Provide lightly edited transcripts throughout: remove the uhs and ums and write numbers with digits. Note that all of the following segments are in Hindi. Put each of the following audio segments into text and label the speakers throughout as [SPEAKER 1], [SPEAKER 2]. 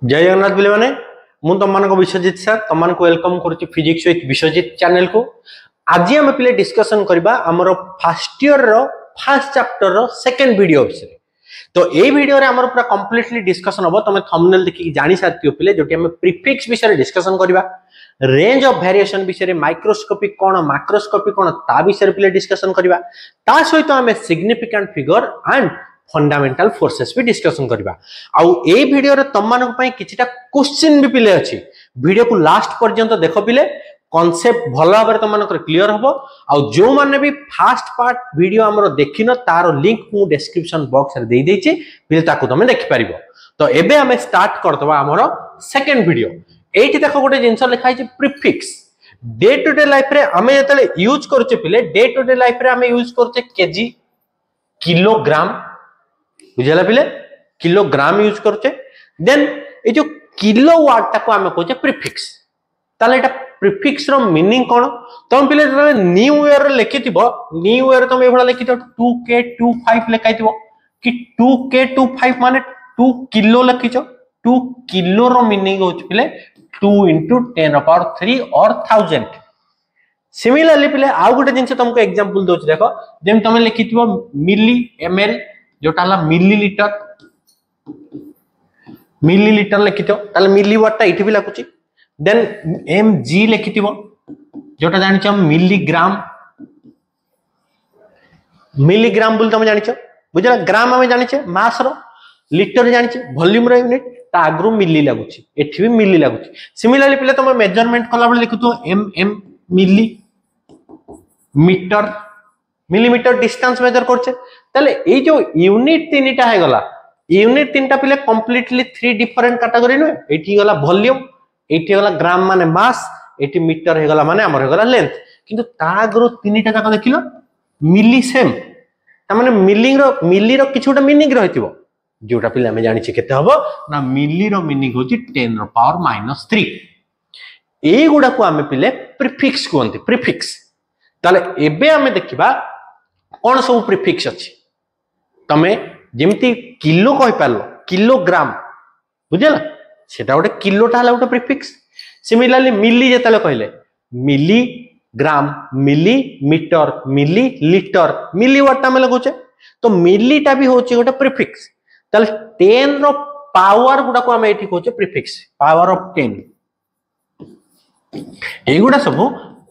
[SPEAKER 1] जय जगन्नाथ पिले माने मु तुम मान विश्वजित सर तुम मान वेलकम करुच्ची फिजिक्स विथ विश्वजित चैनल को। आज आम पिले डिस्कशन करबा हमर फर्स्ट ईयर रो फर्स्ट चैप्टर रो सेकंड वीडियो विषय। तो ए वीडियो रे हमर पूरा कंप्लीटली डिस्कशन हबो। तुम थंबनेल देखि जानि साथियो पिले जोटी हम प्रीफिक्स विषय डिस्कशन करबा, रेंज ऑफ वेरिएशन विषय, माइक्रोस्कोपी कोन मैक्रोस्कोपी कोन ता विषय पिले डिस्कशन करबा। ता सहित हम significant figure and fundamental forces भी डिस्कशन करबा। आउ ए वीडियो रे तम मानक पई किछटा क्वेश्चन भी पिले अछि। वीडियो को लास्ट पर्यंत देखो पिले, कांसेप्ट भलो भाबरे तम मानक क्लियर हबो। आउ जो माने भी फास्ट पार्ट वीडियो हमरो देखिनो तारो लिंक मु डिस्क्रिप्शन बॉक्स रे देई देछि, पिले ताको तमे देखि परिबो। तो एबे हमें स्टार्ट करतबा हमरो सेकंड वीडियो। एठी देखो गोटे जिंस लिखाइ छै prefix. Day to day life रे हमें जतले यूज करछे पिले, डे टू डे लाइफ रे हमें यूज करछे केजी, किलोग्राम, बुझला पिले, किलोग्राम यूज करछे। देन ए जो किलोवाट ताको हमें कहछे प्रीफिक्स। ताले एटा प्रीफिक्स रो मीनिंग कोन? तुम पिले जतले न्यू ईयर रे लिखिथिबो, न्यू ईयर तुम एभला लिखिथो 2k25 लिखाइथिबो कि 2k25 माने 2 किलो लिखिछो। 2 किलो रो मीनिंग होछ पिले 2 into 10 power 3 or 1000। सिमिलरली पिले आउ गोटे जिंस तुमको एग्जांपल दोछ देखो, जेम तुम लिखिथिबो मिली ml जोटा हला मिलीलीटर, मिलीलीटर लिखिथो ताले मिलीवाट ता इठी भी लागुची। देन mg लिखिथिबो जोटा जानिछ हम मिलीग्राम, मिलीग्राम बोल तुम जानिछ, बुझला। ग्राम हम जानिछ मास रो, लीटर जानिछ वॉल्यूम रो यूनिट, ता आगरु मिली लागुची, एठी भी मिली लागुची। सिमिलरली पिले तुम मेजरमेंट कला बले लिखुतो mm मिली मीटर, मिलीमीटर डिस्टेंस मेजर करछे। ताले ए जो यूनिट तीनटा है गला, यूनिट तीनटा पिले कंप्लीटली 3 डिफरेंट कैटेगरी न। एठी गला वॉल्यूम, एठी गला ग्राम माने मास, एठी मीटर हे गला माने हमर हे गला लेंथ। किंतु ता आगरु तीनटा जाक देखिलो मिली सेम, ता माने मिली रो किछुटा मीनिंग रहितिबो, जोटा पिले हम जानि छि केते हबो ना मिली रो मीनिंग होछि 10 रो पावर -3। ए गुडा को हम पिले प्रीफिक्स कोंती, प्रीफिक्स। ताले एबे हम देखिबा कोन सब प्रीफिक्स अछि। तमे जेमति किलो कहि पारलो, किलोग्राम, बुझला, सेटा गोटे किलोटा हला गोटे प्रीफिक्स। सिमिलरली मिली जेतले कहले मिली ग्राम, मिली मीटर, मिली लीटर, मिली वाट हम लगुचे, तो मिलीटा भी होछि गोटे प्रीफिक्स। ताले 10 रो पावर गुडा को हम एठी कहचे प्रीफिक्स, पावर ऑफ 10। ए गुडा सब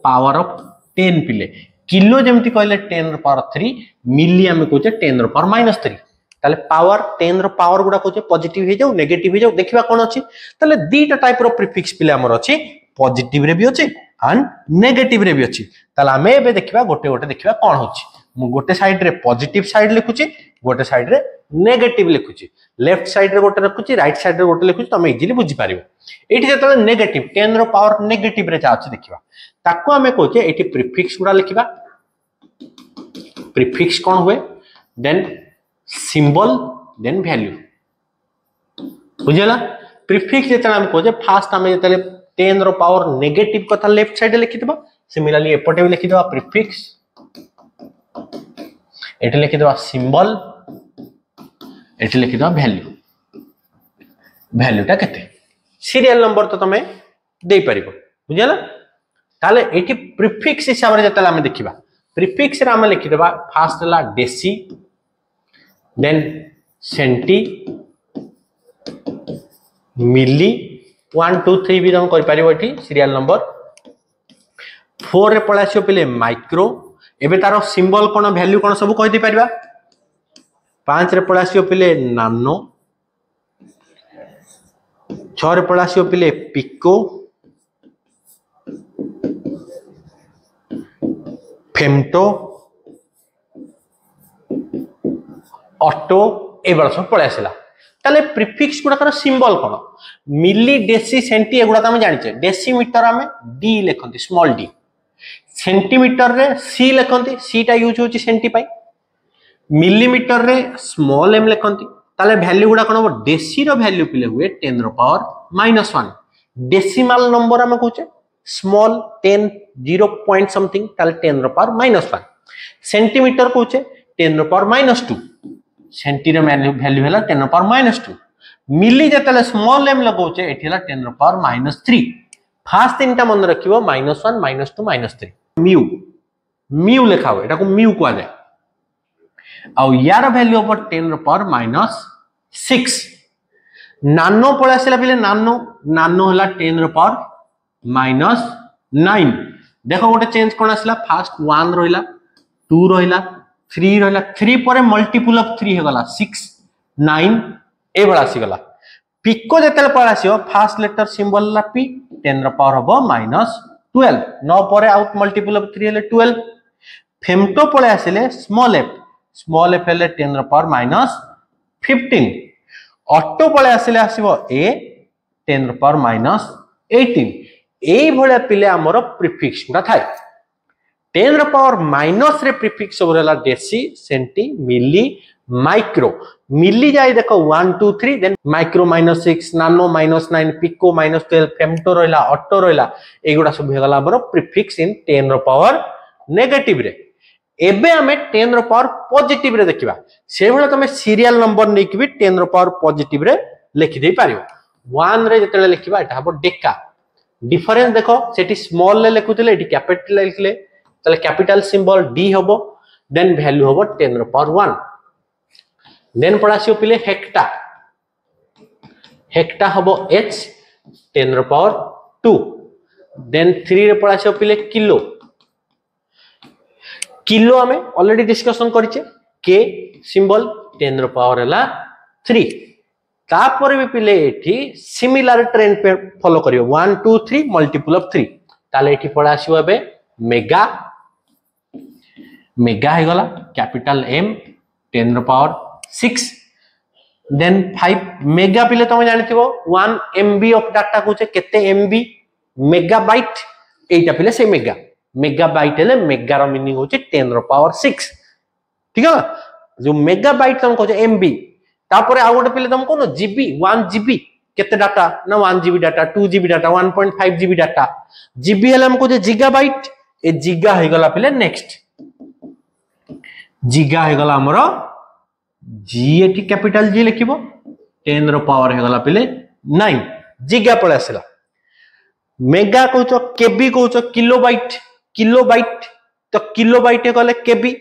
[SPEAKER 1] पावर ऑफ 10 पिले। किलो जेमति कहले 10 रो पावर 3, मिली हम कहचे 10 रो पावर -3। ताले पावर 10 रो पावर गुडा कहचे पॉजिटिव हे जाऊ, नेगेटिव हे जाऊ। देखिबा कोन अछि, ताले दीटा टाइप रो प्रीफिक्स पिले हमर अछि, पॉजिटिव रे भी अछि एंड नेगेटिव रे भी अछि। ताले हमें एबे देखिबा गोटे गोटे देखिबा कोन होछि। मु गोटे साइड रे पॉजिटिव साइड लिखुची, गोटे साइड रे नेगेटिव लिखुची, लेफ्ट साइड रे गोटे रखुची, राइट साइड रे गोटे लिखुची, तमे इजीली बुझी पारिबो। एठी जतले नेगेटिव 10 रो पावर नेगेटिव रे जाउची देखिबा, ताको हमें कहचे एठी प्रीफिक्स गुडा लिखिबा। प्रीफिक्स कोन हुए, देन सिंबल, देन वैल्यू, बुझला। प्रीफिक्स जतले हम कहचे फास्ट हमें जतले 10 रो पावर नेगेटिव कथा लेफ्ट साइड रे लिखितबा, सिमिलरली एपटे भी लिखितबा प्रीफिक्स, एठी लिखितबा सिंबल, एठी लिखितबा वैल्यू। वैल्यूटा केते, सीरियल नंबर तो तमे दे परिबो, बुझला। ताले एठी प्रीफिक्स हिसाब रे जतले हम देखिबा, प्रीफिक्स रे हम लिखितबा फास्ट ला डेसी, देन सेंटी, मिली, 1 2 3 भी हम कर परिबो। एठी सीरियल नंबर 4 रे पळासियो पिले माइक्रो। एबे तारो सिंबल कोन, वैल्यू कोन सब कहि दे परिबा। 5 रे पळासियो पिले नानो, 6 रे पळासियो पिले पिको, फेमटो, ऑटो, एबरा सब पळासिला। ताले प्रीफिक्स गुडा सिंबल कोन, मिली, डेसी, सेंटी एगुडा त हम जानिचे। डेसीमीटर हमें डी लिखंती, स्मॉल डी। सेंटीमीटर रे सी लिखंती, सी टा यूज होची सेंटी पाई। मिलीमीटर रे स्मॉल एम लिखंती। ताले वैल्यू गुडा कोन हो, डेसी रो वैल्यू पिले हुए 10 रो पावर -1। डेसिमल नंबर हम कहचे स्मॉल 10 0 पॉइंट समथिंग, ताले 10 रो पावर -1। सेंटीमीटर कहचे 10 रो पावर -2, सेंटी रो वैल्यू हैला 10 रो पावर -2। मिली जतले स्मॉल m लगाउचे एठी हला 10 रो पावर -3 फास्ट तीनटा मन रखिबो -1 -2 -3 म्यू म्यू लिखाओ एटा को म्यू को जाय आ यार वैल्यू ऑफ 10 रो पावर -6 नानो पळे आसेला पिले नानो नानो हला 10 रो पावर -9 देखो गोटे चेंज कोन आसला फास्ट 1 रहिला 2 रहिला 3 रहिला 3 परे मल्टीपल ऑफ 3 हे गला 6 9 ए बळा आसी गला पिको जेतले पळे आसीओ फास्ट लेटर सिंबल ला p 10 रो पावर हबो -12 9 परे आउट मल्टीपल ऑफ 3 हेले 12 फेमटो पळे आसीले स्मॉल f हेले 10 रो पावर -15 ऑटो पळे आसीले आसीबो a 10 रो पावर -18 एई भले पिले हमरो प्रीफिक्स गुडा थाय 10 रो पावर माइनस रे प्रीफिक्स सब रहला डेसी सेंटी मिली माइक्रो मिली जाय देखो 1 2 3 देन माइक्रो -6 नानो -9 पिको -12 फेमटो रहला ऑटो रहला एगुडा सब हे गला हमरो प्रीफिक्स इन 10 रो पावर नेगेटिव रे एबे हमें 10 रो पावर पॉजिटिव रे देखिबा से भले तमे सीरियल नंबर नै कि भी 10 रो पावर पॉजिटिव रे लिखि दे पारिबो 1 रे जतले लिखिबा एटा हबो डेका डिफरेंस देखो सेठी स्मॉल ले लिखुतले एठी कैपिटल लिखले तले कैपिटल सिंबल डी हबो देन वैल्यू हबो 10 रो पावर 1 देन पडासियो पिले हेक्टा हेक्टा हबो h 10 रो पावर 2 देन 3 रे पडासियो पिले किलो किलो हमें ऑलरेडी डिस्कशन करिचे के सिंबल 10 रो पावर हला 3 तापर भी पिले एठी सिमिलर ट्रेंड पे फॉलो करियो 1 2 3 मल्टीपल ऑफ 3 ताले एठी पडासियो एबे मेगा मेगा हे गला कैपिटल m 10 रो पावर 6 देन 5 मेगा पिले तुम जानिथिबो 1 MB ऑफ डाटा कोचे केते MB मेगाबाइट एटा पिले से मेगा मेगाबाइट हेले मेगा रो मीनिंग होचे 10 रो पावर 6 ठीक है जो मेगाबाइट तुम कोचे MB तापर आ गोटे पिले तुम कोन जीबी 1 जीबी केते डाटा ना 1 GB data 2 GB data 1.5 GB data GB हेले हम कोचे गीगाबाइट ए जिगा हे गला पिले नेक्स्ट जिगा हे गला हमरो जी एटी कैपिटल जी लिखिबो 10 रो पावर हे गला पिले 9 जिगा पळे आसला मेगा कहचो केबी कहचो किलोबाइट तो किलोबाइट हे गले केबी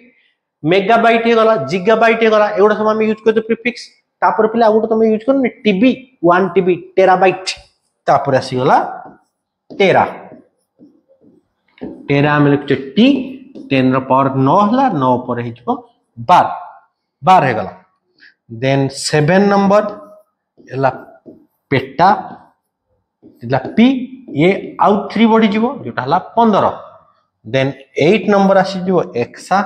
[SPEAKER 1] मेगाबाइट हे गला जिगाबाइट हे गला एगुडा सब हम यूज करते प्रीफिक्स तापर पिले आगुडा तुम यूज करनी टीबी 1 टीबी टेराबाइट तापर आसी गला टेरा टेरा हम लिखते टी 10 रो पावर 9 हला 9 पर हिजबो 12 हे गला देन 7 नंबर एला पेटा एला पी ये आउट 3 बढ़ी जीवो जोटा हला 15 देन 8 नंबर आसी जीवो एक्सा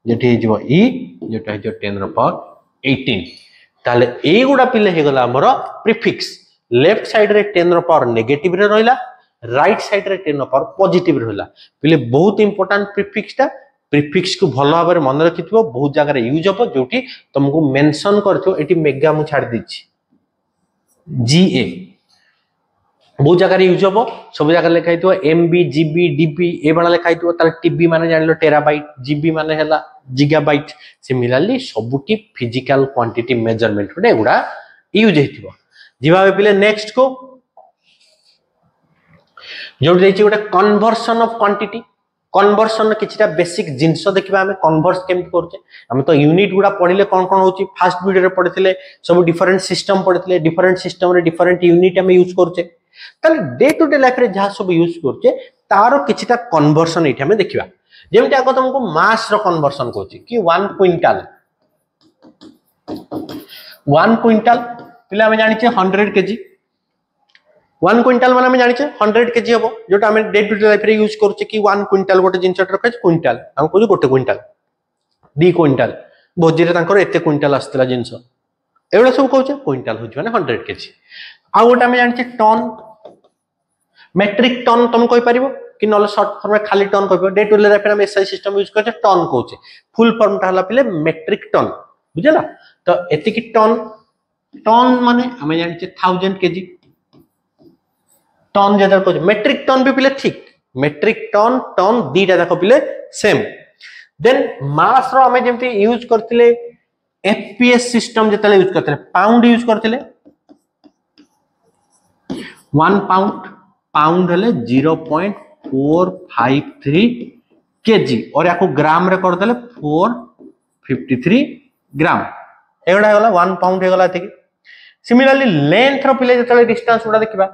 [SPEAKER 1] जेठी जीवो ई जोटा हे जो 10 रो पावर 18 ताले ए गुडा पिले हे गला हमरो प्रीफिक्स लेफ्ट साइड रे 10 रो पावर नेगेटिव रे रहला राइट साइड रे 10 रो पावर पॉजिटिव रहला पिले बहुत इंपोर्टेंट प्रीफिक्स को भलो भाबरे मन रखिथिबो बहुत जगह रे यूज हो जोटी तुमको मेंशन करथियो एटी मेगा मु छाड़ दिछि जीए बहुत जगह रे यूज हो सब जगह लिखाइतो एमबी जीबी डीबी ए बडा लिखाइतो तार टीबी माने जानलो टेराबाइट जीबी माने हला गीगाबाइट सिमिलरली सबुटी फिजिकल क्वांटिटी मेजरमेंट रे एगुडा यूज हेतिबो जिबा पिले नेक्स्ट को जोड़ देछि गोटे कन्वर्सन ऑफ क्वांटिटी कन्वर्सन किछटा बेसिक जिंस देखिबा हमें कन्वर्स केम करछे हम तो यूनिट गुडा पढिले कोन कोन होची फर्स्ट वीडियो रे पढिथिले सब डिफरेंट सिस्टम पढिथिले डिफरेंट सिस्टम रे डिफरेंट यूनिट हम यूज करछे ताले डे टू डे लाइफ रे जहा सब यूज करछे तारो किछटा कन्वर्सन एठी हम देखिबा जेमति आको तुमको मास रो कन्वर्सन कहूची कि 1 क्विंटल पिला हम जानि छे 100 केजी 1 क्विंटल माने हम जानि छे 100 केजी हबो जोटा हम डे टू डे लाइफ रे यूज करछे कि 1 क्विंटल गोटे जिंस रखे क्विंटल हम कहू गोटे क्विंटल 2 क्विंटल भोजी रे तांकर एते क्विंटल आस्तला जिंस एवडा सब कहूचे क्विंटल होची माने 100 केजी आ गोटा हम जानि छे टन मेट्रिक टन तुम कहि परिबो कि नले शॉर्ट फॉर्म में खाली टन कहबो डे टू डे लाइफ रे हम एसआई सिस्टम यूज करछे टन कहूचे फुल फॉर्म ता हला पिले मेट्रिक टन बुझला तो एते कि टन माने हम जानि छे 1000 केजी टन जेदर कहूचे मेट्रिक टन भी पिले ठीक मेट्रिक टन दीटा देखो पिले सेम देन मास रो हम जेमति यूज करथिले एफपीएस सिस्टम जिते यूज करते पाउंड यूज करते 1 पाउंड हेले 0.453 केजी और या ग्राम रे कर देले 453 ग्राम एगुड़ा होगा 1 पाउंड होगा ये सिमिलरली लेंथ रो पिले जतले डिस्टेंस गुडा देखिबा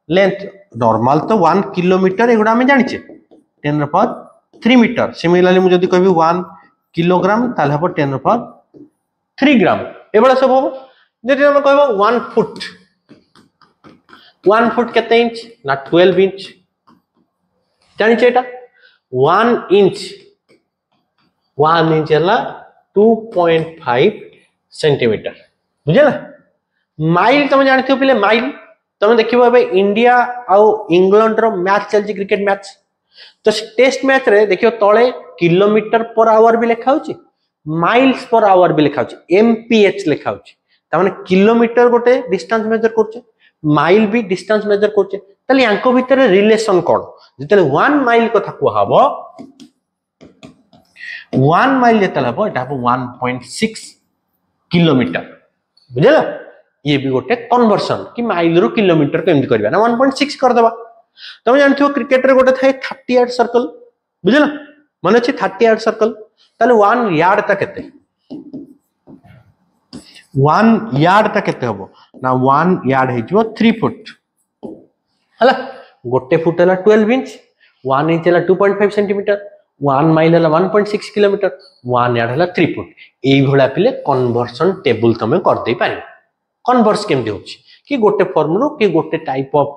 [SPEAKER 1] लेंथ नॉर्मल तो 1 किलोमीटर एगुड़ा हम जानि छे 10⁻³ मीटर सिमिलरली मु जदी कहबी 1 किलोग्राम ताले हबो 10⁻³ ग्राम एबडा सब हो जदी हम कहबो 1 फुट 1 फुट केते इंच ना 12 इंच जानि छे एटा 1 इंच हला 2.5 सेंटीमीटर बुझला माइल तुम जानते हो पिले माइल तुम देखिबो एबे इंडिया आउ इंग्लैंड रो मैच चलची क्रिकेट मैच तो टेस्ट मैच रे देखियो तळे किलोमीटर पर आवर भी लिखा होची माइल्स पर आवर भी लिखा होची एमपीएच लिखा होची त माने किलोमीटर गोटे डिस्टेंस मेजर करचे माइल भी डिस्टेंस मेजर करचे तले यांको भितर रिलेशन कोन जतले 1 माइल कथा को हबो 1 माइल जतले हबो एटा हबो 1.6 किलोमीटर बुझला ये भी गोटे कन्वर्सन कि माइल रो किलोमीटर को एमती करबा ना 1.6 कर देबा तुम जानथियो क्रिकेट रे गोटे थाए 30 यार्ड सर्कल बुझला माने अछि 30 यार्ड सर्कल ताले 1 यार्ड ता केते 1 यार्ड ता केते हबो ना 1 यार्ड हे जो 3 फुट हला गोटे फुट हला 12 इंच 1 इंच हला 2.5 सेंटीमीटर 1 माइल हला 1.6 किलोमीटर 1 यार्ड हला 3 फुट एई भोला पिले कन्वर्सन टेबल तमे कर दे पारि कन्वर्स केमती होची कि गोटे फॉर्म रो कि गोटे टाइप ऑफ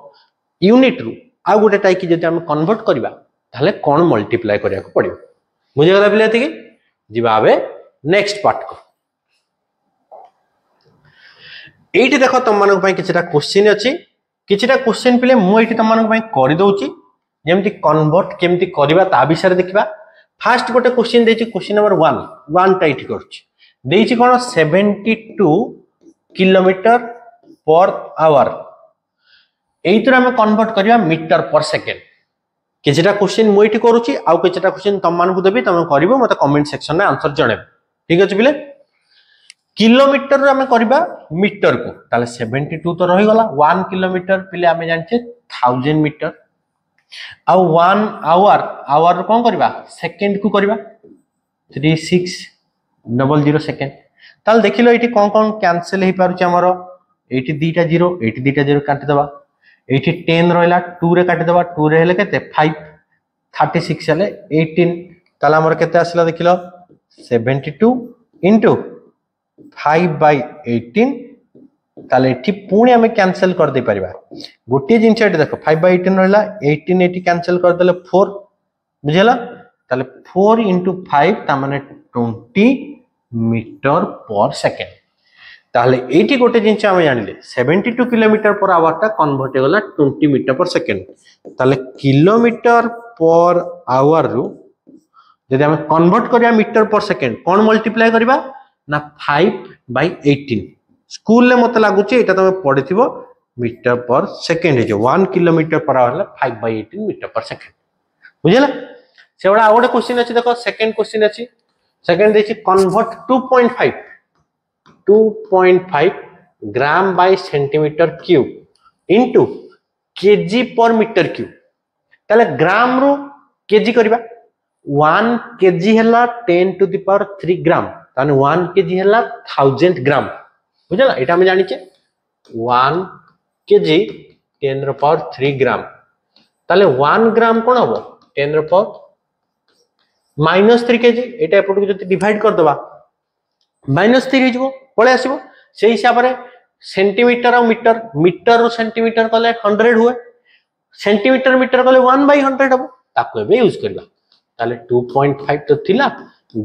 [SPEAKER 1] यूनिट रो आ गोटे टाइप की जदि हम कन्वर्ट करबा ताले कोन मल्टीप्लाई करिया को पड़ियो बुझे गला पिले एतिकी जिबा आबे नेक्स्ट पार्ट को एठी देखो तुम मानक पई किछटा क्वेश्चन अछि किछटा क्वेश्चन पिले मु एठी तुम मानक पई करि दोउची जेमति कन्वर्ट केमति करबा ता विषय देखिबा फर्स्ट गोटे क्वेश्चन देछि क्वेश्चन नंबर 1 टा एठी करछि देछि कोन 72 किलोमीटर पर आवर एइतरा हम कन्वर्ट करिया मीटर पर सेकंड किछटा क्वेश्चन मु एठी करूची आ किछटा क्वेश्चन तुम मानकु देबी तुम करिवो मते कमेंट सेक्शन में आंसर जणे ठीक अछि बिले किलोमीटर रे हम करबा मीटर को ताले 72 तो रहि गला 1 किलोमीटर पिले हम जानछे 1000 मीटर आ 1 आवर कोन करबा सेकंड को करबा 3600 सेकंड ताल देखिलो एठी कोन कैंसिल हे पारुची हमरो एठी दीटा जीरो काटि दबा एठी 10 रहला 2 रे काटि दबा 2 रे हेले केते 5 36 हेले 18 ताला हमर केते आसला देखिलो 72 इनटू 5/18 ताले एठी पुणी हम कैंसिल कर दे परिबा गोटे जिंस एठी देखो 5/18 रहला 18 एठी कैंसिल कर देले 4 बुझला ताले 4 * 5 ता माने 20 मीटर पर सेकंड ताले एठी गोटे जिंस हम जानिले 72 किलोमीटर पर आवर ता कन्वर्ट होला 20 मीटर पर सेकंड ताले किलोमीटर पर आवर रु जदि हम कन्वर्ट करिया मीटर पर सेकंड कोन मल्टीप्लाई करबा ना 5/18 स्कूल ले मते लागुची एटा तमे पढिथिबो मीटर पर सेकंड हे जो 1 kilometre per our 5/18 metre per second बुझला सेवडा आउडे क्वेश्चन अछि देखो सेकंड क्वेश्चन अछि सेकंड देछि convert 2.5 gram by centimetre cube into KG per metre cube ताले ग्राम रो केजी करबा 1 केजी हला 10⁻³ ग्राम ताने 1 केजी हला 1000 ग्राम बुझला एटा हम जानि छे 1 केजी 10⁻³ ग्राम ताले 1 ग्राम कोन हबो 10⁻³ केजी एटा एपट को जति डिवाइड कर दबा -3 हिजबो पळे आसीबो से हिसाब रे सेंटीमीटर और मीटर रो सेंटीमीटर कले 100 हुए सेंटीमीटर मीटर कले 1/100 हबो ताको एबे यूज करबा ताले 2.5 तो थिला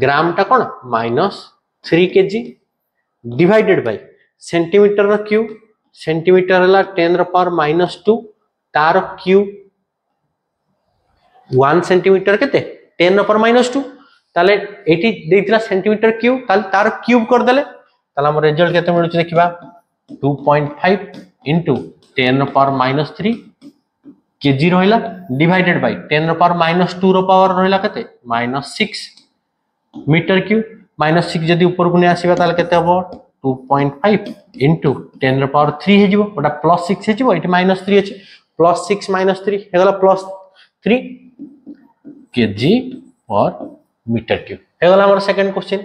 [SPEAKER 1] ग्राम ता कोन -3 केजी डिवाइडेड बाय सेंटीमीटर रो क्यूब सेंटीमीटर हला 10⁻² तार क्यूब 1 सेंटीमीटर केते 10⁻² ताले एटी देइतला सेंटीमीटर क्यूब ताले तार क्यूब कर देले ताला हमर रिजल्ट केते मिलुछ देखिबा 2.5 * 10⁻³ केजी रहला डिवाइडेड बाय 10⁻² रो पावर रहला केते -6 मीटर क्यूब -6 जदि ऊपर को नहीं आसीबा ताले केते हबो 2.5 into 10 ର पावर 3 हे जिवो ओटा +6 हे जिवो एटी -3 अछि +6 -3 हे गला +3 kg और मीटर क्यूब हे गला हमर second question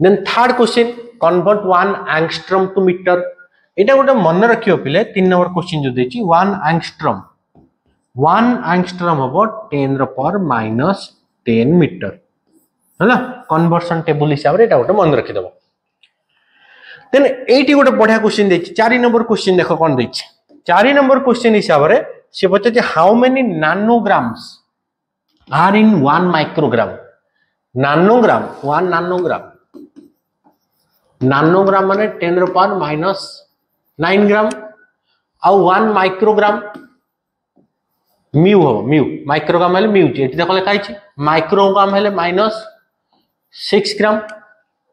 [SPEAKER 1] then third question convert 1 angstrom to metre एटा गोटे मन रखियो पिले 3 नंबर क्वेश्चन जो देछि 1 एंगस्ट्रॉम हबो 10 ର पावर -10 मीटर हैला कन्वर्सन टेबल हिसाब रे एटा गोटे मन रखि दबो देन एटी गोटे बढ़िया क्वेश्चन देछि 4 नंबर क्वेश्चन देखो कोन देछि 4 नंबर क्वेश्चन हिसाब रे से बते how many nanograms are in 1 microgram nanogram 1 nanogram माने 10 ର पावर -9 ग्राम आ 1 माइक्रोग्राम म्यू हो म्यू माइक्रोग्राम हेले म्यू एटी देखले खाइछि माइक्रोग्राम हेले -6 ग्राम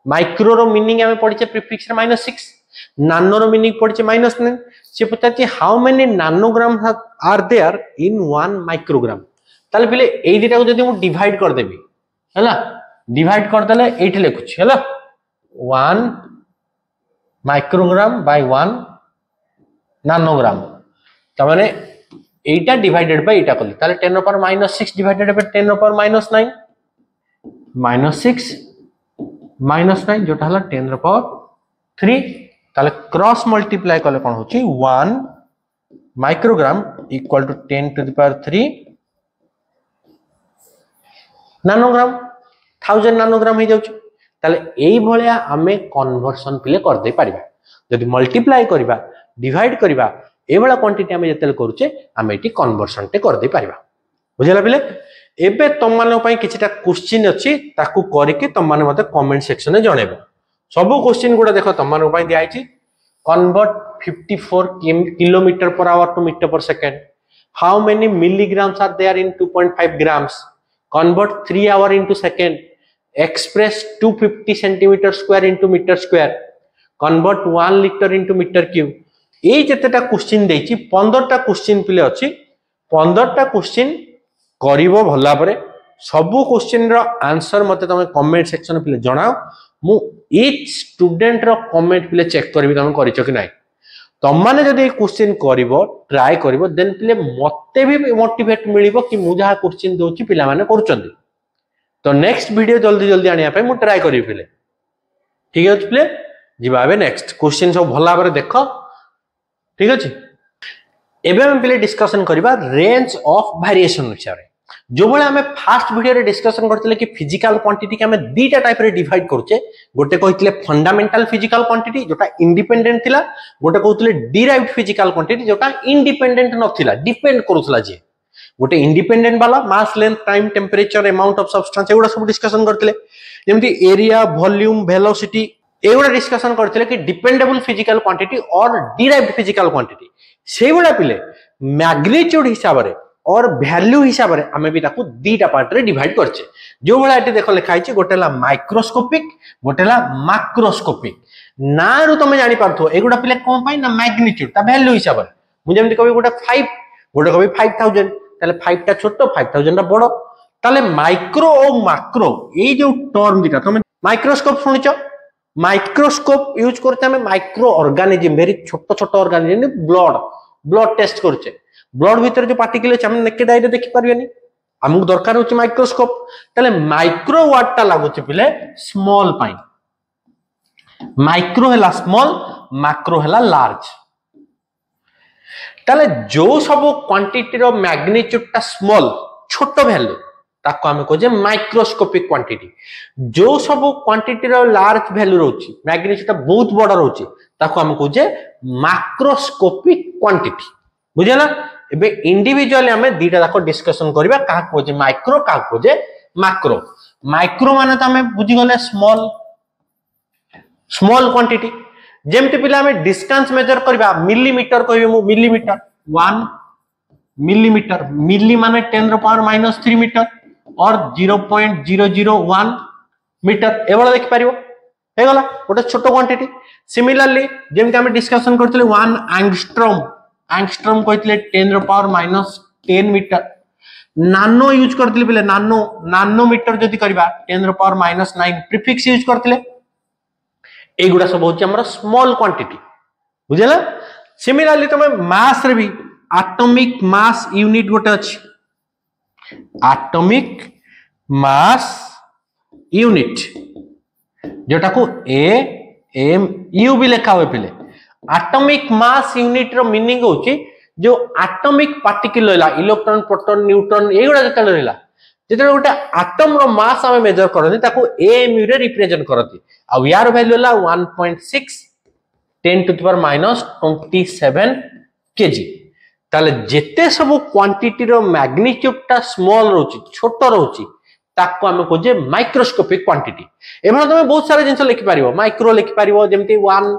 [SPEAKER 1] माइक्रो रो मीनिंग हमें पढ़िचे प्रीफिक्स रे -6 नानो रो मीनिंग पढ़िचे -9 से पताछि how many nanogram are there in 1 microgram ताले पिले एई दिटा को जदी मु डिवाइड कर देबी हैला डिवाइड कर देले एठी लिखुछि हैला 1 माइक्रोग्राम बाय 1 नानोग्राम त माने एटा डिवाइडेड बाय एटा करली ताले 10 ର पावर -6 डिवाइडेड बाय 10 ର पावर -9 -6 -9 जोटा हला 10 ର पावर 3 ताले क्रॉस मल्टीप्लाई करले कोन होची 1 microgram equal to 10 to the power 3 nanogram 1000 nanogram हे जाउची ताले एई भलिया हमें कन्वर्सन पिले कर दे परिबा जदि मल्टीप्लाई करबा डिवाइड करबा ए वाला क्वांटिटी हमें जतेल करूचे हमें एटी कन्वर्सन टे कर दे परिबा बुझला पिले एबे तुम माने पई किछटा क्वेश्चन अछि ताकू करिके तुम माने मते कमेंट सेक्शन में जणेबो सब क्वेश्चन गुडा देखो तुम माने पई दिया आइछि convert 54 kilometre per hour to metre per second how many milligrams are there in 2.5 grams convert 3 hour into second express 250 centimetre square into metre square convert 1 litre into metre cube ए जतेटा क्वेश्चन देछि 15टा क्वेश्चन पिले अछि 15टा क्वेश्चन करिवो भला परे सब क्वेश्चन रो आंसर मते तमे कमेंट सेक्शन पिले जणाओ मु ईच स्टूडेंट रो कमेंट पिले चेक करबी तमे करिचो कि नै तम माने जदी क्वेश्चन करिवो ट्राई करिवो देन पिले मते भी मोटिवेट मिलिवो कि मु जहा क्वेश्चन दोछि पिला माने करूचंदी तो नेक्स्ट वीडियो जल्दी जल्दी आनिया पे मु ट्राई करिवि पिले ठीक अछि पिले जिबाबे नेक्स्ट क्वेश्चन सब भला परे देखो ठीक अछि एबे हम पिले डिस्कशन करिबा रेंज ऑफ वेरिएशन हिसाब जो बळे हमें फास्ट वीडियो रे डिस्कशन करथिले कि फिजिकल क्वांटिटी के हमें दीटा टाइप रे डिवाइड करछे गोटे कहितले फंडामेंटल फिजिकल क्वांटिटी जोटा इंडिपेंडेंट थिला गोटे कहउतले डिराइव्ड फिजिकल क्वांटिटी जोटा इंडिपेंडेंट नथिला डिपेंड करूथला जे गोटे इंडिपेंडेंट वाला मास length time temperature amount of substance एगुडा सब डिस्कशन करथिले जेमति एरिया वॉल्यूम वेलोसिटी एगुडा डिस्कशन करथिले कि डिपेंडेबल फिजिकल क्वांटिटी और डिराइव्ड फिजिकल क्वांटिटी सेगुडा पिले मैग्नीट्यूड हिसाब रे और वैल्यू हिसाब रे हमें भी ताको दीटा पार्ट रे डिवाइड करछे जो भला एटी देखो लिखा आइछि गोटेला माइक्रोस्कोपिक गोटेला मैक्रोस्कोपिक ना रु तमे जानि पारथो एगुडा पिले कोन पाई ना मैग्नीट्यूड ता वैल्यू हिसाब रे मु जेमति कभी गोटे 5 गोटे कभी 5000 ताले 5 टा छोटो 5000 टा बड़ो ताले माइक्रो और मैक्रो ए जो टर्म दिटा तमे माइक्रोस्कोप सुनिचो माइक्रोस्कोप यूज करते हमें माइक्रो ऑर्गेनिज्म वेरी छोटो छोटो ऑर्गेनिज्म ब्लड टेस्ट करछे ब्लड भीतर जो पार्टिकल हम नेकेड आई देखि परबेनी हमको दरकार होची माइक्रोस्कोप ताले माइक्रो वर्ड ता लागुची पिले स्मॉल पाई माइक्रो हैला स्मॉल मैक्रो हैला लार्ज ताले जो सब क्वांटिटी रो मैग्नीट्यूड ता स्मॉल छोटो वैल्यू ताको हमें कहे माइक्रोस्कोपिक क्वांटिटी जो सब क्वांटिटी रो लार्ज वैल्यू रहउची मैग्नीट्यूड ता बहुत बड़ा रहउची ताको हमें कहे मैक्रोस्कोपिक क्वांटिटी बुझला एबे इंडिविजुअली हमें दीटा जाको डिस्कशन करबा का कोजे माइक्रो का कोजे मैक्रो माइक्रो माने त हमें बुझी गले स्मॉल क्वांटिटी जेमति पिला हमें डिस्टेंस मेजर करबा मिलीमीटर कहबे मु मिलीमीटर 1 मिलीमीटर मिली माने 10 रो पावर -3 मीटर और 0.001 मीटर एवला देख पारिबो हे गला गोटे छोटो क्वांटिटी सिमिलरली जेमति हमें डिस्कशन करथले 1 एंगस्ट्रॉम एंगस्ट्रॉम कहते 10 रो पावर -10 मीटर नानो यूज करथिले पिले नानो नानोमीटर जदि करबा 10⁻⁹ प्रीफिक्स यूज करथिले एगुडा सब होची हमर स्मॉल क्वांटिटी बुझला सिमिलरली तमे मास रे भी एटॉमिक मास यूनिट गोटे अछि एटॉमिक मास यूनिट जोटा को AMU भी लिखा हुए पिले एटॉमिक मास यूनिट रो मीनिंग होची जो एटॉमिक पार्टिकल रहला इलेक्ट्रॉन प्रोटॉन न्यूट्रॉन एगुडा जते रहला जेते गोटे एटम रो मास हम मेजर करथि ताको AMU रे रिप्रेजेंट करथि आ यार वैल्यू ला 1.6 10⁻27 केजी ताले जेते सब क्वांटिटी रो मैग्नीट्यूड टा स्मॉल रहउची छोट रहउची ताको हम कोजे माइक्रोस्कोपिक क्वांटिटी एमन तमे बहुत सारा जिंस लिखि पारिबो माइक्रो लिखि पारिबो जेमति 1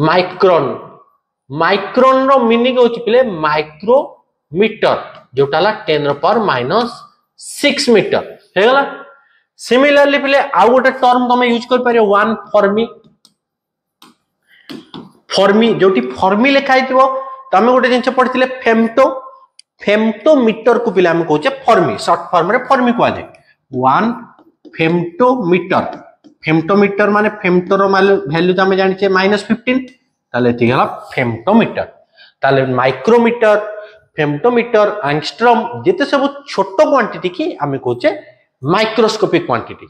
[SPEAKER 1] माइक्रोन माइक्रोन रो मीनिंग होची पिले माइक्रोमीटर जोटाला 10⁻⁶ मीटर हे गला सिमिलरली पिले आ गोटे टर्म तमे यूज कर पारियो 1 फर्मी जोटी फर्मी लिखाइतिबो तमे गोटे जिंस पढिथिले फेम्टोमीटर को पिले हम कहूचे फर्मी शॉर्ट फॉर्म रे फर्मी को आजे 1 फेम्टोमीटर माने फेम्टोर वैल्यू तो हम जानिचे -15 ताले एति गला फेम्टोमीटर ताले माइक्रोमीटर फेम्टोमीटर एंगस्ट्रॉम जेते सब छोट क्वांटिटी की हम कहूचे माइक्रोस्कोपिक क्वांटिटी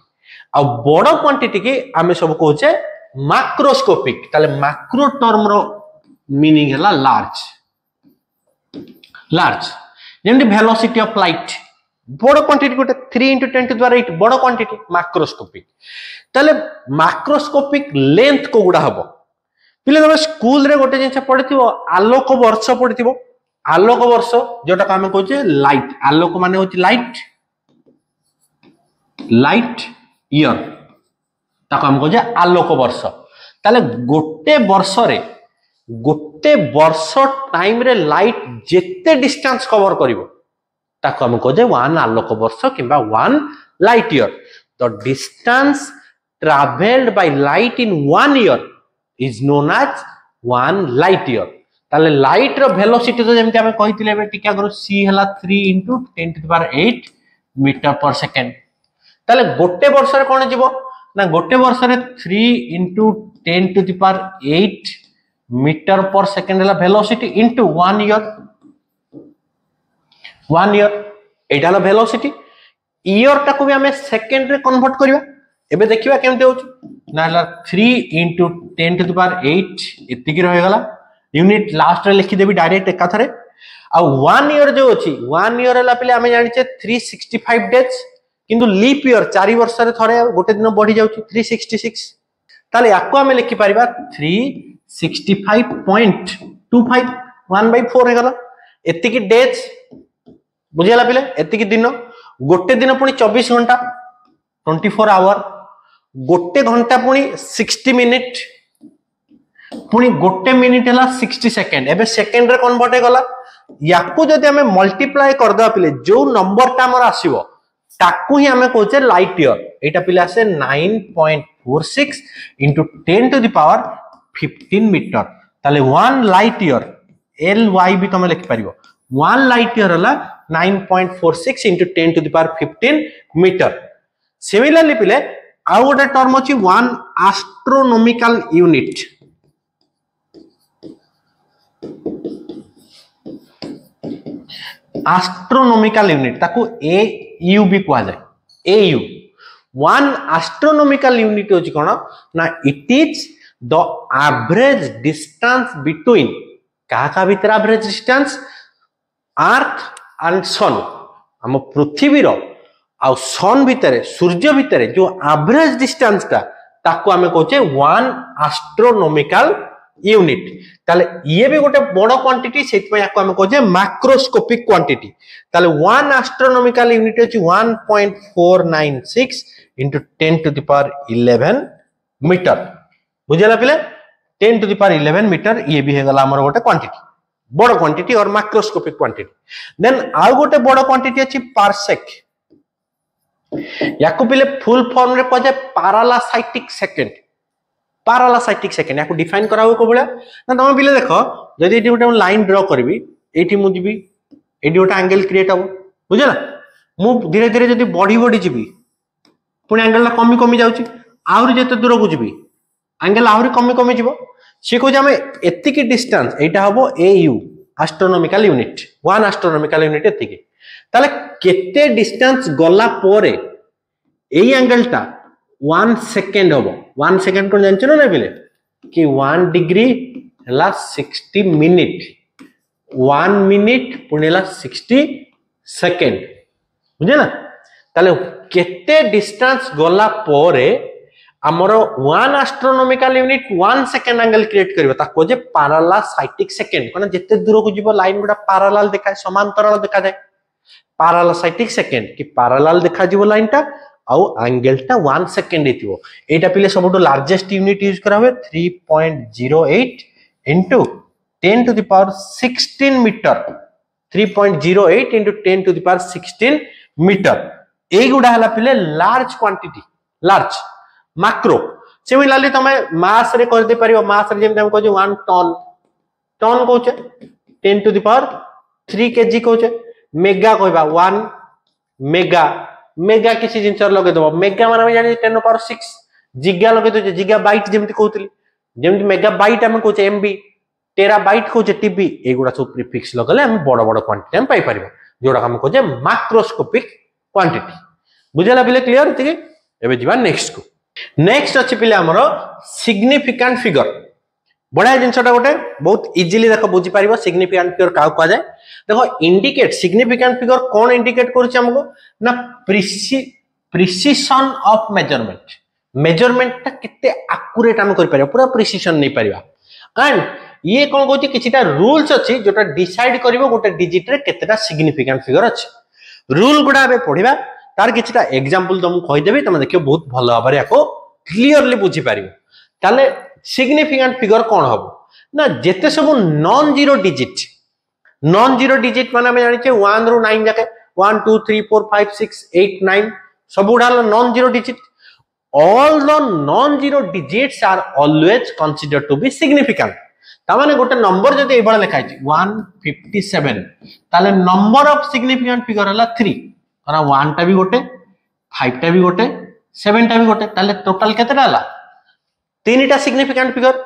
[SPEAKER 1] आ बड़ क्वांटिटी की हम सब कहूचे मैक्रोस्कोपिक ताले मैक्रो टर्म रो मीनिंग हला लार्ज जेमति वेलोसिटी ऑफ लाइट बड़ क्वांटिटी गोटे 3 × 10⁸ बड़ क्वांटिटी मैक्रोस्कोपिक ताले मैक्रोस्कोपिक लेंथ को गुडा हबो पिले तमे स्कूल रे गोटे जिंस पढिथिबो आलोक वर्ष पढिथिबो आलोक वर्ष जोटा हम कहूचे लाइट आलोक माने होची लाइट ईयर ताको हम कहूचे आलोक वर्ष ताले गोटे वर्ष टाइम रे लाइट जेते डिस्टेंस कवर करिवो ताको हम कहूचे 1 आलोक वर्ष किबा 1 light year the distance travelled by light in 1 year is known as 1 light year ताले लाइट रो वेलोसिटी तो जेमति हम कहिथिले बे टिका करू c हला 3 × 10⁸ मीटर पर सेकंड ताले गोटे वर्ष रे कोन जीवो ना गोटे वर्ष रे 3 × 10⁸ मीटर पर सेकंड हला वेलोसिटी इनटू 1 ईयर एटा हला वेलोसिटी ईयर टाको भी हमें सेकंड रे कन्वर्ट करबा एबे देखिबा केमते होछ ना हला 3 × 10⁸ एतिकी रहे गला यूनिट लास्ट रे लिखि देबी डायरेक्ट एका थरे आ 1 ईयर जो अछि 1 ईयर हला पले हमें जानिचे 365 डेज किंतु लीप ईयर 4 वर्ष रे थरे गोटे दिन बढ़ी जाउची 366 ताले याको हमें लिखि परिबा 365.25 1/4 हे गला एतिकी डेज बुझियाला पिले एतिकी दिन गोटे दिन पुनी 24 घंटा 24 आवर गोटे घंटा पुनी 60 मिनिट पुनी गोटे मिनिट हला 60 सेकंड एबे सेकंड रे कन्वर्ट हे गला याकू जदि हमें मल्टीप्लाई कर दवा पिले जो नंबर ता हमर आसीबो ताकू ही हमें कहूचे लाइट ईयर एटा पिले आसे 9.46 × 10⁻15 मीटर ताले 1 लाइट ईयर LY भी तमे लिख परिबो 1 लाइट ईयर हला 9.46 × 10⁻15 मीटर सिमिलरली पिले आ गोटे टर्म अछि 1 एस्ट्रोनॉमिकल यूनिट एस्ट्रोनॉमिकल यूनिट ताको AU भी कहा जाए AU 1 एस्ट्रोनॉमिकल यूनिट होची कोन ना it is the average distance between का भीतर एवरेज डिस्टेंस अर्थ एंड सन हम पृथ्वी रो आ सन भीतर सूर्य भीतर जो एवरेज डिस्टेंस ता ताको हमें कहचे 1 एस्ट्रोनॉमिकल यूनिट ताले ये भी गोटे बड़ क्वांटिटी सेति पे याको हम कहजे मैक्रोस्कोपिक क्वांटिटी ताले 1 एस्ट्रोनॉमिकल यूनिट अछि 1.496 × 10⁻11 मीटर बुझला पिले 10⁻11 मीटर ये भी हे गला हमर गोटे क्वांटिटी बड़ क्वांटिटी और मैक्रोस्कोपिक क्वांटिटी देन आ गोटे बड़ क्वांटिटी अछि पारसेक याको पिले फुल फॉर्म रे कहजे पैरालासाइटिक सेकंड याको डिफाइन करा हो को बळा ना तुम पिले देखो जदी एटी गोटे लाइन ड्रा करबी एटी मु जीबी एटी गोटे एंगल क्रिएट हम बुझला मु धीरे धीरे जब बढ़ी बढ़ी जी पुणी एंगल कमी कमी जाऊँगी आहरी जिते दूर को जी एंगल आहरी कमी कमी जीव सी कहे आम एतिकी डिस्टेंस यहाँ हम AU astronomical unit 1 astronomical unit एतिकी ताले केते डिस्टेंस गला पोरे एई एंगलटा 1 सेकेंड हम 1 सेकेंड को जानछ ना बिले कि 1 डिग्री हला 60 मिनिट 1 मिनिट पुणेला 60 सेकेंड बुझे ना ताले केते डिस्टेंस गला पोरे हमरो 1 astronomical unit 1 second angle create करबा ता को जे पैरेलल साइटिक सेकेंड कोन जते दूर को जीवो लाइन गुडा पैरेलल देखाय समांतराल देखा जाय पैरेलल साइटिक सेकेंड कि पैरेलल देखा जीवो लाइनटा आउ एंगलटा 1 सेकेंड हेतिवो एटा पिले सबटो लार्जेस्ट यूनिट यूज करा हुए 3.08 into 10 to the power 16 metre 3.08 into 10 to the power 16 metre ए गुडा हला पिले large quantity large macro similarly तमे मास रे कर दे परियो मास रे जेम कहू 1 टन टन कहूचे 10 to the power 3 kg कहूचे मेगा कहबा 1 मेगा मेगा किसी जिंस लगे दबो मेगा माने जानि 10 to power 6 जिगा लगे दो जिगा बाइट जेमति कहउतली जेमति मेगा बाइट हम कहूचे एमबी टेरा बाइट कहूचे टीबी एगुडा सब प्रीफिक्स लगले हम बड़ बड़ क्वांटिटी हम पाई परिबो जोडा हम कहूचे मैक्रोस्कोपिक क्वांटिटी बुझला पिले क्लियर ठीक है एबे जीवा नेक्स्ट को नेक्स्ट अछि पिले हमरो सिग्निफिकेंट फिगर बड़ा जिनसटा गोटे बहुत इजीली देखो बुझी पारिबो सिग्निफिकेंट फिगर का कहा जाय देखो इंडिकेट सिग्निफिकेंट फिगर कोन इंडिकेट करूछ हमको ना प्रिसिशन ऑफ मेजरमेंट मेजरमेंट ता किते एक्यूरेट हम कर पारिबो पूरा प्रिसिशन नहीं पारिबा एंड ये कोन कहूची किछिटा रूल्स अछि जोटा डिसाइड करिवो गोटे डिजिट रे केतेटा सिग्निफिकेंट फिगर अछि रूल गुडा बे पढिबा तार किछिटा एग्जांपल तुम कहि देबी तुम देखियो बहुत भलो भाबरे याको क्लियरली बुझी पारिबो ताले सिग्निफिकेंट फिगर कौन हम ना जेते सब नॉन जीरो डिजिट माने हमें जानिचे 1 रो 9 जाके 1 2 3 4 5 6 8 9 सब उडाल non zero digit all the non zero digits are always considered to be significant ता माने गोटे नंबर जदि एबा लिखाइ छि 157 ताले नंबर ऑफ सिग्निफिकेंट फिगर हला 3 कना 1 टा भी गोटे 5 टा भी गोटे 7 टा भी गोटे ताले टोटल केतेटा हला तीनटा सिग्निफिकेंट फिगर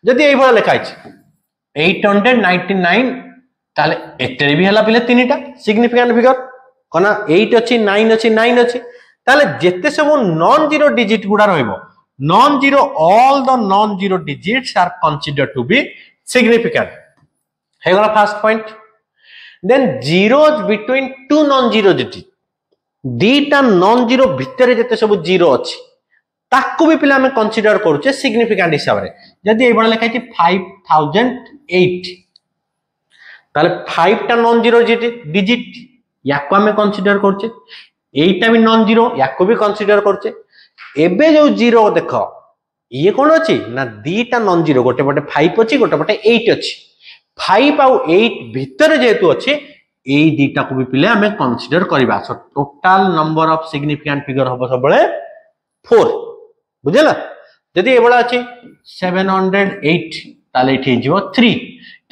[SPEAKER 1] जदि एई भला लिखाइ छि 899 ताले एते भी हला पिले तीनटा सिग्निफिकेंट फिगर कना 8 अछि 9 अछि 9 अछि ताले जेते सब नॉन जीरो डिजिट गुडा रहइबो non zero all the non zero digits are considered to be significant हे गला first point then zeros between two non zero digit दीटा नॉन जीरो भितर जेते सब जीरो अछि ताकू भी पिला हमें कंसीडर करूचे सिग्निफिकेंट हिसाब रे जदि ए बडा लिखाइ छि 5008 ताले 5 टा नॉन जीरो डिजिट याको हमें कंसीडर करूचे 8 टा भी नॉन जीरो याको भी कंसीडर करूचे एबे जो जीरो देखो ये कोन अछि ना दीटा नॉन जीरो गोटे पटे 5 अछि गोटे पटे 8 अछि 5 आउ 8 भितर जेतु अछि एई दीटा को भी पिले हमें कंसीडर करबा so total number of significant figure हबो सबले 4 बुझला जदि ए बडा अछि 708 ताले इठी जीवो 3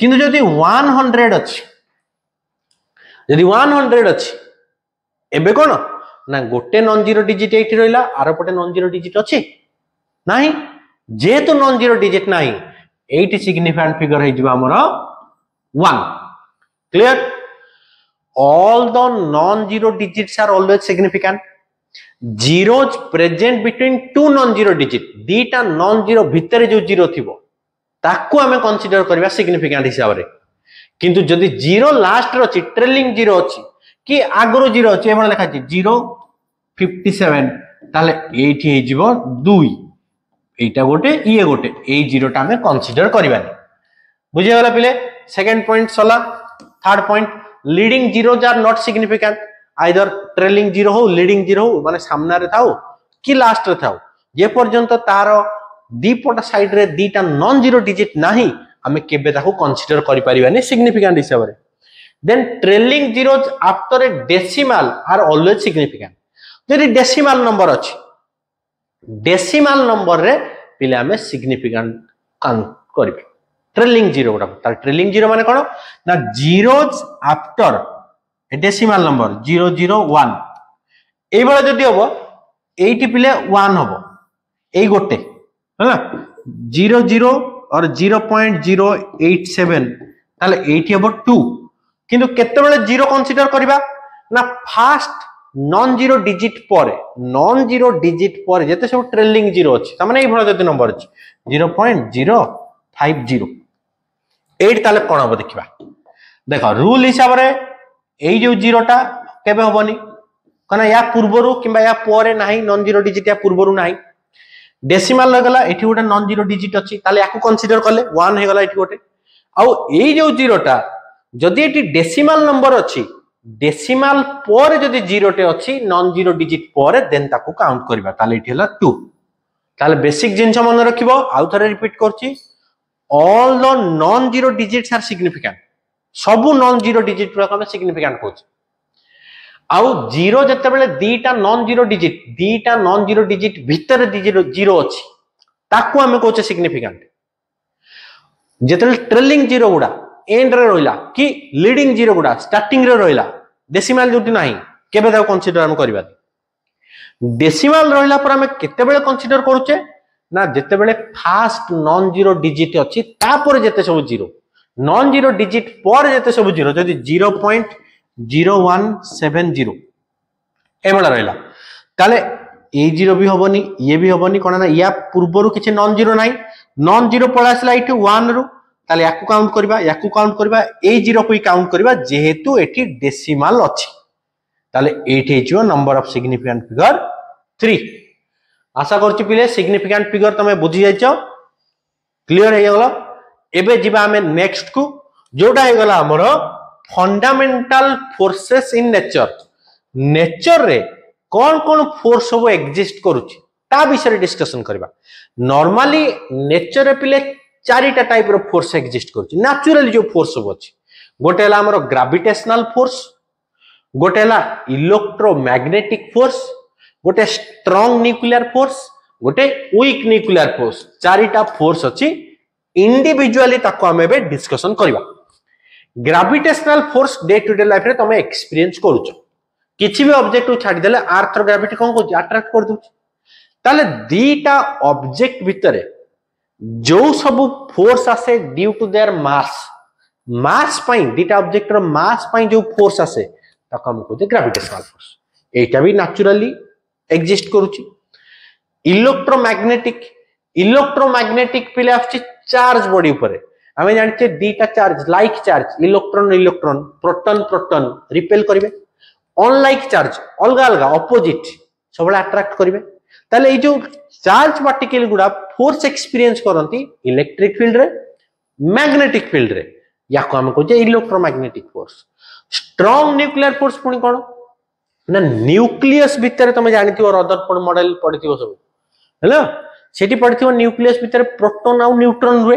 [SPEAKER 1] किंतु जदि 100 अछि जदि 100 अछि एबे कोन ना गोटे नॉन जीरो डिजिट एठी रहिला आरो पटे नॉन जीरो डिजिट अछि नाही जेतु नॉन जीरो डिजिट नाही 8 सिग्निफिकेंट फिगर हे जीवा हमर 1 clear all the non-zero digits are always significant zeros present between two non-zero digit दीटा non-zero भितर जो जीरो थिबो ताकू हमें कंसीडर करबा सिग्निफिकेंट हिसाब रे किंतु जदि जीरो लास्ट रो छि ट्रेलिंग जीरो अछि कि आगरो जीरो अछि एबा लिखा छि 057 ताले एठी हे जिवो 2 एटा गोटे ये गोटे ए जीरोटा हमें कंसीडर करबानी बुझे वाला पिले सेकंड पॉइंट सला third point leading zeros are not significant either trailing zero हो लीडिंग जीरो हो माने सामना रे थाओ कि लास्ट रे थाओ जे पर्यंत तार दीपट साइड रे दीटा नॉन जीरो डिजिट नाही हमें केबे ताको कंसीडर करि परिबानी सिग्निफिकेंट हिसाब रे then trailing zeros after a decimal are always significant जदि डेसिमल नंबर अछि डेसिमल नंबर रे पिले हमें सिग्निफिकेंट कान करबे ट्रेलिंग जीरो गोटा तार ट्रेलिंग जीरो माने कोन ना zeros after a decimal number 001 ए बळे जदी हबो 80 पिले 1 हबो ए गोटे है ना 00 और 0.087 ताले 80 हबो 2 किंतु केते बळे 0 कंसीडर करबा ना फास्ट नॉन जीरो डिजिट पर जेते सब ट्रेलिंग जीरो अछि त माने ए भलो जते नंबर अछि 0.050 8 ताले कोन हबो देखिबा देखो रूल हिसाब रे ए जो जीरोटा केबे हबनी कना या पूर्वरु किबा या परे नाही नॉन जीरो डिजिट या पूर्वरु नाही डेसिमल लगला एठी गोटे नॉन जीरो डिजिट अछि ताले याकू कंसीडर करले 1 हे गला एठी गोटे आ ए जो जीरोटा जदी एठी डेसिमल नंबर अछि डेसिमल पर जदी जीरोटे अछि नॉन जीरो डिजिट पर देन ताकू काउंट करबा ताले एठी हला 2 ताले बेसिक जिंस मन रखिबो आउ थरे रिपीट करछि all the non zero digits are significant सबु नॉन जीरो डिजिट रो हम सिग्निफिकेंट होछ आउ जीरो जते बेले दीटा नॉन जीरो डिजिट भीतर जीरो अछि ताकू हमें कोचे सिग्निफिकेंट जते ट्रेलिंग जीरो गुडा एंड रे रोइला कि लीडिंग जीरो गुडा स्टार्टिंग रे रोइला डेसिमल जोटी नाही केबे दा कंसीडर हम करबा डेसिमल रोइला पर हमें केते बेले कंसीडर करूचे ना जते बेले फास्ट नॉन जीरो डिजिट अछि तापर जते सब जीरो नॉन जीरो डिजिट पर जते सब जीरो जदी 0.0170 ए बला रहला ताले ए जीरो भी होबनी ये भी होबनी कोना ना या पूर्वरु किछि नॉन जीरो नाही नॉन जीरो पळासला इटु 1 रु ताले याकू काउंट करबा ए जीरो को काउंट करबा जेहेतु एठी डेसिमल अछि ताले 8 हेजियो नंबर ऑफ सिग्निफिकेंट फिगर 3 आशा करछि पिले सिग्निफिकेंट फिगर तमे बुझि जाइछो क्लियर हे गेलो एबे जिबा हमें नेक्स्ट को जोडा हे गेला हमरो फंडामेंटल फोर्सेस इन नेचर रे कौन कौन फोर्स सब एग्जिस्ट करूची ता विषय डिस्कशन करबा नॉर्मली नेचर रे पिले चारिटा टाइप रो फोर्स एग्जिस्ट करूची नेचुरली जो फोर्स सब अछि गोटे हला हमरो ग्रेविटेशनल फोर्स गोटे हला इलेक्ट्रोमैग्नेटिक फोर्स गोटे स्ट्रांग न्यूक्लियर फोर्स गोटे वीक न्यूक्लियर फोर्स चारिटा फोर्स अछि इंडिविजुअली ताको हमें बे डिस्कशन करबा gravitational force day to day life रे तमे एक्सपीरियंस करूछ किछि भी ऑब्जेक्ट को छाडी देले अर्थ रो ग्रेविटी कोन को अट्रैक्ट कर दउछ ताले दीटा ऑब्जेक्ट भितरे जो सब फोर्स आसे ड्यू टू देयर मास पई दीटा ऑब्जेक्ट रो मास पई जो फोर्स आसे ताको हम कहते ग्रेविटेशनल फोर्स एटा भी नेचुरली एग्जिस्ट करूची इलेक्ट्रोमैग्नेटिक पिले आछि चार्ज बॉडी ऊपर हमें जानते दीटा charge like charge electron proton repel करिवे अनलाइक चार्ज अलग अलग ऑपोजिट सब अट्रैक्ट करिवे ताले ए जो चार्ज पार्टिकल गुडा फोर्स एक्सपीरियंस करंती इलेक्ट्रिक फील्ड रे मैग्नेटिक फील्ड रे याको हम कहजे electromagnetic force strong nuclear force पुनी कोन ना न्यूक्लियस भीतर तुम जानिथिबो रदरफोर्ड मॉडल पढिथिबो सब हेलो सेठी पढिथिबो न्यूक्लियस भीतर प्रोटॉन और न्यूट्रॉन हुए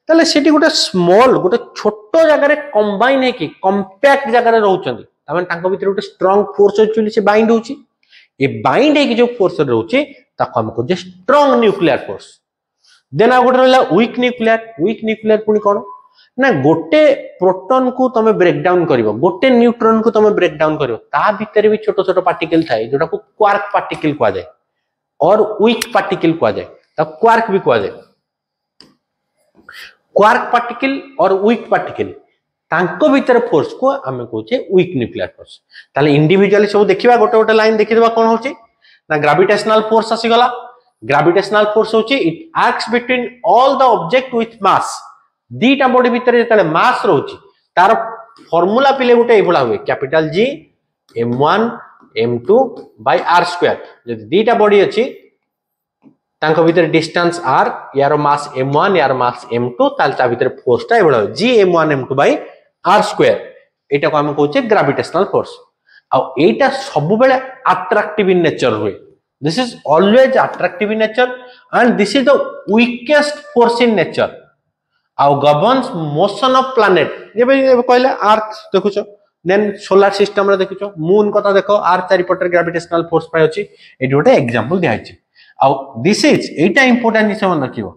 [SPEAKER 1] ताले सेठी गोटे स्मॉल गोटे छोटो जगह रे कंबाइन है कि कंपैक्ट जगह रे रहउचंदी तमन तांको भीतर गोटे स्ट्रांग फोर्स एक्चुअली से बाइंड होची ए बाइंड है कि जो फोर्स रहउची ताको हम को जे स्ट्रांग न्यूक्लियर फोर्स देन आ गोटे रहला वीक न्यूक्लियर पुनी कोन ना गोटे प्रोटॉन को तमे ब्रेक डाउन करिवो गोटे न्यूट्रॉन को तमे ब्रेक डाउन करिवो ता भीतर भी छोटो छोटो पार्टिकल थाए जोटा को क्वार्क पार्टिकल को जाय और वीक पार्टिकल को जाय ता क्वार्क भी को जाय क्वार्क पार्टिकल और वीक पार्टिकल तांको भीतर फोर्स को हमें कहचे वीक न्यूक्लियर फोर्स ताले इंडिविजुअली सब देखिबा गोटे गोटे लाइन देखि देबा कोन होची ना ग्रेविटेशनल फोर्स आसी गला ग्रेविटेशनल फोर्स होची it acts between all the object with mass दीटा बॉडी भीतर जेतले मास रहउची तार फार्मूला पिले गोटे एभला हुए capital G m1 m2 by r2 जदि दीटा बॉडी अछि तांको भीतर डिस्टेंस r यारो मास m1 यारो मास m2 ताल ता भीतर फोर्स ता एभला G m1 m2 by r2 एटा को हम कहउचे ग्रेविटेशनल फोर्स आ एटा सब बेले अट्रैक्टिव इन नेचर हुए this is always attractive in nature and this is the weakest force in nature आउ गवर्न्स मोशन ऑफ प्लैनेट जेबे कहले अर्थ देखुछो देन सोलर सिस्टम रे देखुछो मून कथा देखो अर्थ चारि पटर ग्रेविटेशनल फोर्स पाइ अछि एटी गोटे एग्जांपल दिया अछि आउ this is Etah important this मन रखिबो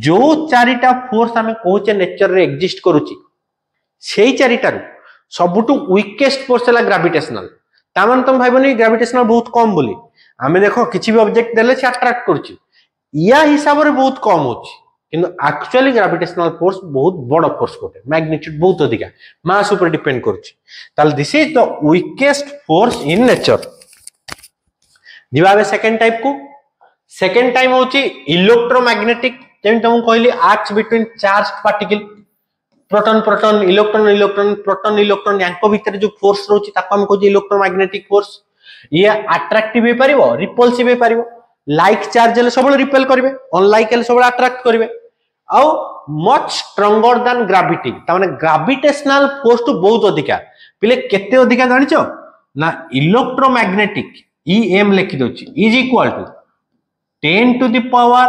[SPEAKER 1] जो चारिटा फोर्स हमें कहूचे नेचर रे एग्जिस्ट करूची सेही चारिटा सबुटु वीकेस्ट फोर्स है ग्रेविटेशनल तामान तुम भाइबनी ग्रेविटेशनल बहुत कम बोली आमे देखो किसी भी ऑब्जेक्ट देले से अट्रैक्ट करछि या हिसाब रे बहुत कम होछि किंतु एक्चुअली ग्रेविटेशनल फोर्स बहुत बड़ फोर्स कोटे मैग्नीट्यूड बहुत अधिक मास ऊपर डिपेंड करछि ताल this is the weakest force in nature दिवाबे सेकंड टाइप को सेकंड टाइम होछि इलेक्ट्रोमैग्नेटिक जेम तुम कहली acts between charged particle proton proton electron electron proton electron यांको भीतर जो फोर्स रहउछि ताको हम कहछि इलेक्ट्रोमैग्नेटिक फोर्स ये अट्रैक्टिव हे परिबो रिपल्सिव हे परिबो लाइक चार्ज ले सबले रिपेल करिवे अनलाइक ले सबले अट्रैक्ट करिवे आउ मच स्ट्रांगर देन ग्रेविटी ता माने ग्रेविटेशनल फोर्स टू बहुत अधिका पिले केते अधिका जानिचो ना इलेक्ट्रोमैग्नेटिक em लिखि दोछि is equal to 10 to the power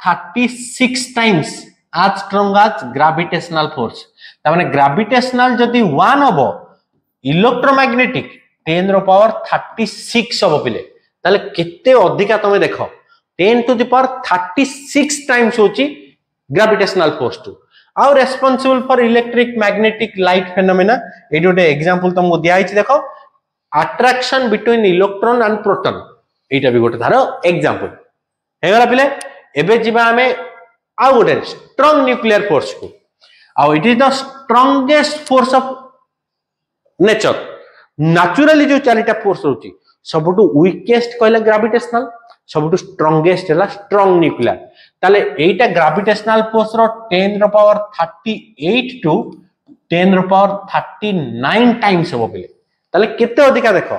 [SPEAKER 1] 36 times as strong as gravitational force ता माने ग्रेविटेशनल जदी 1 हबो इलेक्ट्रोमैग्नेटिक 10 रो पावर 36 हबो पिले ताले केते अधिका तमे देखो 10 to the power 36 टाइम्स होची ग्रेविटेशनल फोर्स टू आउ responsible for electric magnetic light phenomena ए गोटे एग्जांपल तुमको दिया हिच देखो attraction between electron and proton एटा भी गोटे थारो एग्जांपल हेगला पिले एबे जिबा हमें आ गोटे स्ट्रांग न्यूक्लियर फोर्स को आउ it is the strongest force of nature naturally जो चारिटा फोर्स होची सबटू वीकेस्ट कहले ग्रेविटेशनल सबटू स्ट्रांगेस्ट हला स्ट्रांग न्यूक्लियर ताले एटा ग्रेविटेशनल फोर्स रो 10 रो पावर 38 टू 10 रो पावर 39 टाइम्स हो पिले ताले केते अधिका देखो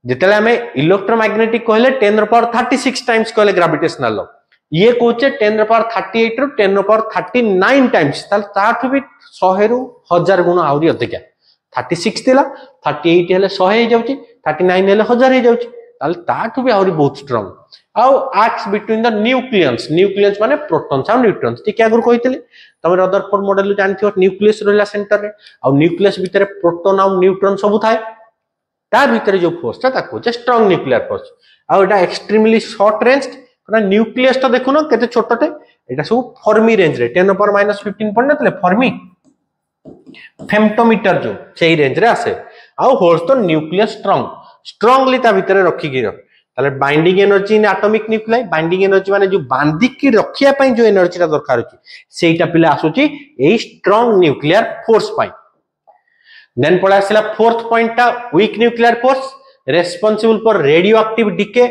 [SPEAKER 1] जेतेले हमें इलेक्ट्रोमैग्नेटिक कहले 10 रो पावर 36 टाइम्स कहले ग्रेविटेशनल ये कोचे 10 रो पावर 38 रो 10 रो पावर 39 टाइम्स ताले ताठु भी 100 रु 1000 गुण आउरी अधिका 36 थिला 38 हेले 100 हे जाउची 39 हेले 1000 हे जाउची ताले ताठु भी आउरी बहुत स्ट्रांग आउ acts between the nucleus nucleus माने प्रोटॉन्स और न्यूट्रॉन्स ठीक आगु कहितले तमे रदरफोर्ड मॉडल जानथियो न्यूक्लियस रहला सेंटर रे आ न्यूक्लियस भीतर प्रोटॉन और न्यूट्रॉन सब थाए ता भीतर जो फोर्स था ताको जे स्ट्रांग न्यूक्लियर फोर्स आ एटा एक्सट्रीमली शॉर्ट रेंज कना न्यूक्लियस तो देखुनो केते छोटटे एटा सब फर्मी रेंज रे 10 पावर -15 पडनतले फर्मी फेम्टोमीटर जो सेही रेंज रे आसे आ होल्स तो न्यूक्लियस स्ट्रांगली ता भीतर रखी गिरो ताले binding energy in atomic nuclei binding energy माने जो बांधी की रखिया पई जो एनर्जी ता दरकार होची सेटा पिले आसुची एई स्ट्रांग न्यूक्लियर फोर्स पाई देन पळा आसला फोर्थ पॉइंट ता weak nuclear force responsible for radioactive decay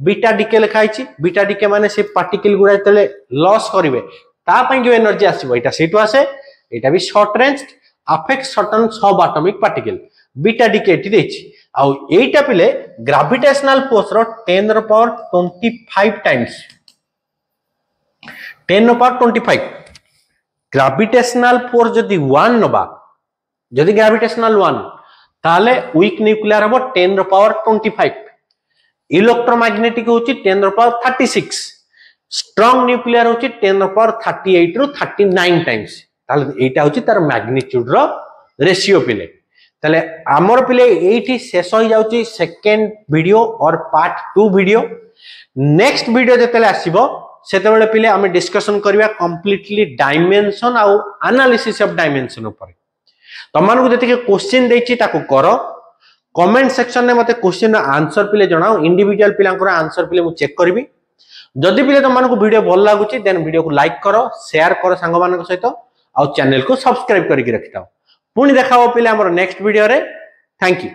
[SPEAKER 1] beta decay लिखाइची बीटा डिके माने से पार्टिकल गुडा तले लॉस करिवे ता पई जो एनर्जी आसीबो एटा सेटु आसे एटा भी short range affect certain subatomic particle beta decay एटी देछि आउ एटा पिले ग्रेविटेशनल फोर्स रो 10 रो पावर 25 टाइम्स 10 रो पावर 25 ग्रेविटेशनल फोर्स जदी 1 नबा जदी ग्रेविटेशनल 1 ताले वीक न्यूक्लियर हबो 10 रो पावर 25 इलेक्ट्रोमैग्नेटिक होची 10 रो पावर 36 स्ट्रांग न्यूक्लियर होची 10 रो पावर 38 रो 39 टाइम्स ताले एटा होची तार मैग्नीट्यूड रो रेशियो पिले ताले आमर पिले एठी शेष हो जाउची सेकंड वीडियो और पार्ट 2 वीडियो नेक्स्ट वीडियो जेतेले आसीबो सेते बेले पिले हम डिस्कशन करबा कंप्लीटली डायमेंशन आ एनालिसिस ऑफ डायमेंशन ऊपर तमान को जति क्वेश्चन देछि ताको करो कमेंट सेक्शन में मते क्वेश्चन आंसर पिले जणाओ इंडिविजुअल पिलांकर आंसर पिले मु चेक करबी जदि पिले तमान को वीडियो भल लागुची देन वीडियो को लाइक करो शेयर करो संग मानक सहित आ चैनल को सब्सक्राइब करके रखिताओ पुणी देखा पिले हमर नेक्स्ट वीडियो रे थैंक यू।